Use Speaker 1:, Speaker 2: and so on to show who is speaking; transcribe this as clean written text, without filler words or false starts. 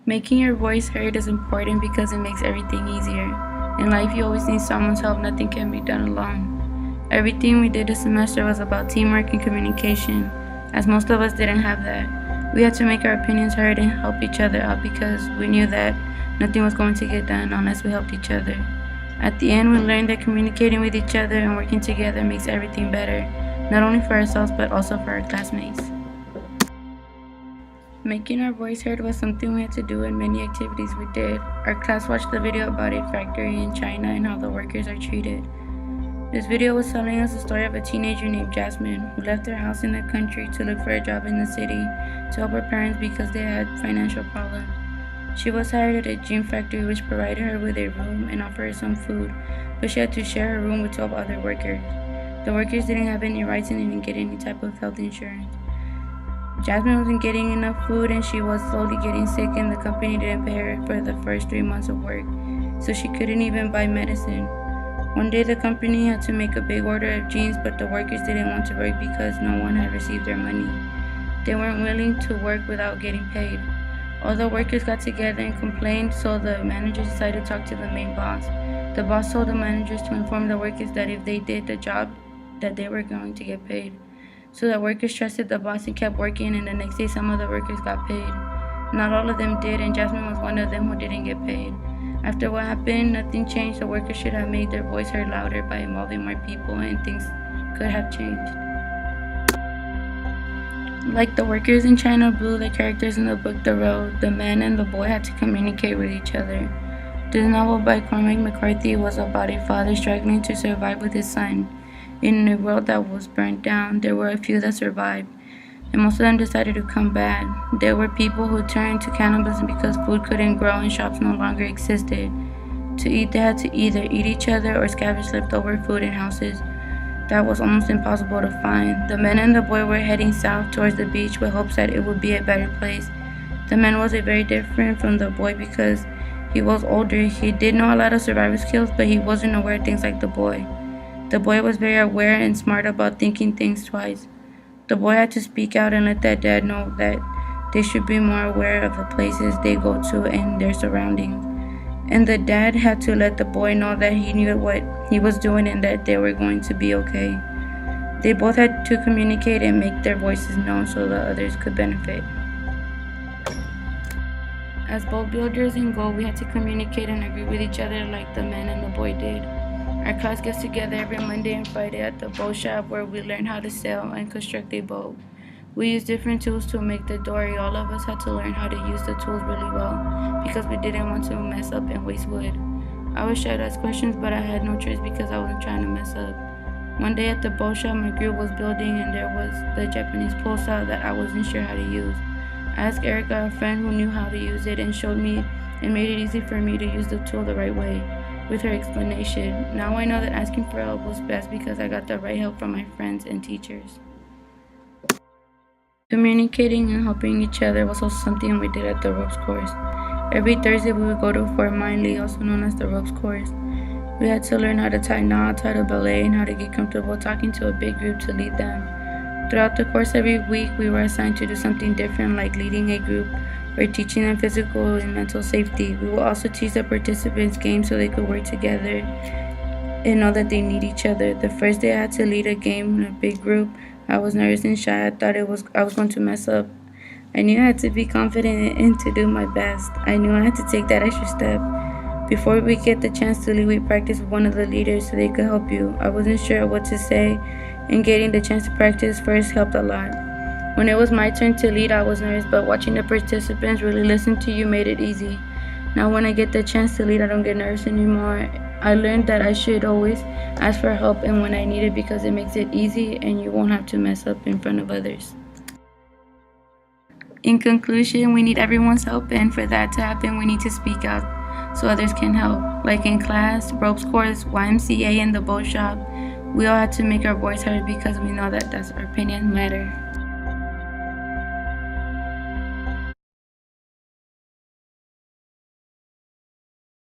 Speaker 1: Making your voice heard is important because it makes everything easier. In life, you always need someone's help, nothing can be done alone. Everything we did this semester was about teamwork and communication, as most of us didn't have that. We had to make our opinions heard and help each other out because we knew that nothing was going to get done unless we helped each other. At the end, we learned that communicating with each other and working together makes everything better, not only for ourselves but also for our classmates. Making our voice heard was something we had to do in many activities we did. Our class watched the video about a factory in China and how the workers are treated. This video was telling us the story of a teenager named Jasmine who left her house in the country to look for a job in the city to help her parents because they had financial problems. She was hired at a gym factory which provided her with a room and offered her some food, but she had to share her room with 12 other workers. The workers didn't have any rights and didn't get any type of health insurance. Jasmine wasn't getting enough food and she was slowly getting sick, and the company didn't pay her for the first 3 months of work, so she couldn't even buy medicine. One day the company had to make a big order of jeans, but the workers didn't want to work because no one had received their money. They weren't willing to work without getting paid. All the workers got together and complained, so the manager decided to talk to the main boss. The boss told the managers to inform the workers that if they did the job, that they were going to get paid. So the workers trusted the boss and kept working, and the next day some of the workers got paid. Not all of them did, and Jasmine was one of them who didn't get paid. After what happened, nothing changed. The workers should have made their voice heard louder by involving more people, and things could have changed. Like the workers in China Blue, the characters in the book The Road, the man and the boy had to communicate with each other. This novel by Cormac McCarthy was about a father struggling to survive with his son. In a world that was burnt down, there were a few that survived, and most of them decided to come back. There were people who turned to cannibalism because food couldn't grow and shops no longer existed. To eat, they had to either eat each other or scavenge leftover food in houses that was almost impossible to find. The man and the boy were heading south towards the beach with hopes that it would be a better place. The man was very different from the boy because he was older. He did know a lot of survival skills, but he wasn't aware of things like the boy. The boy was very aware and smart about thinking things twice. The boy had to speak out and let that dad know that they should be more aware of the places they go to and their surroundings. And the dad had to let the boy know that he knew what he was doing and that they were going to be okay. They both had to communicate and make their voices known so the others could benefit. As boat builders in goal, we had to communicate and agree with each other like the man and the boy did. Our class gets together every Monday and Friday at the boat shop where we learn how to sail and construct a boat. We use different tools to make the dory. All of us had to learn how to use the tools really well because we didn't want to mess up and waste wood. I was shy to ask questions, but I had no choice because I wasn't trying to mess up. One day at the boat shop, my group was building and there was the Japanese pole saw that I wasn't sure how to use. I asked Erica, a friend who knew how to use it, and showed me and made it easy for me to use the tool the right way. With her explanation, now I know that asking for help was best because I got the right help from my friends and teachers. Communicating and helping each other was also something we did at the ropes course. Every Thursday we would go to Fort Minley, also known as the ropes course. We had to learn how to tie knots, how to belay, and how to get comfortable talking to a big group to lead them. Throughout the course every week we were assigned to do something different, like leading a group or teaching them physical and mental safety. We will also teach the participants games so they could work together and know that they need each other. The first day I had to lead a game in a big group. I was nervous and shy. I thought I was going to mess up. I knew I had to be confident and to do my best. I knew I had to take that extra step. Before we get the chance to lead, we practice with one of the leaders so they could help you. I wasn't sure what to say, and getting the chance to practice first helped a lot. When it was my turn to lead, I was nervous, but watching the participants really listen to you made it easy. Now when I get the chance to lead, I don't get nervous anymore. I learned that I should always ask for help and when I need it because it makes it easy and you won't have to mess up in front of others. In conclusion, we need everyone's help, and for that to happen, we need to speak out so others can help. Like in class, ropes course, YMCA, and the boat shop, we all had to make our voice heard because we know that our opinions matter.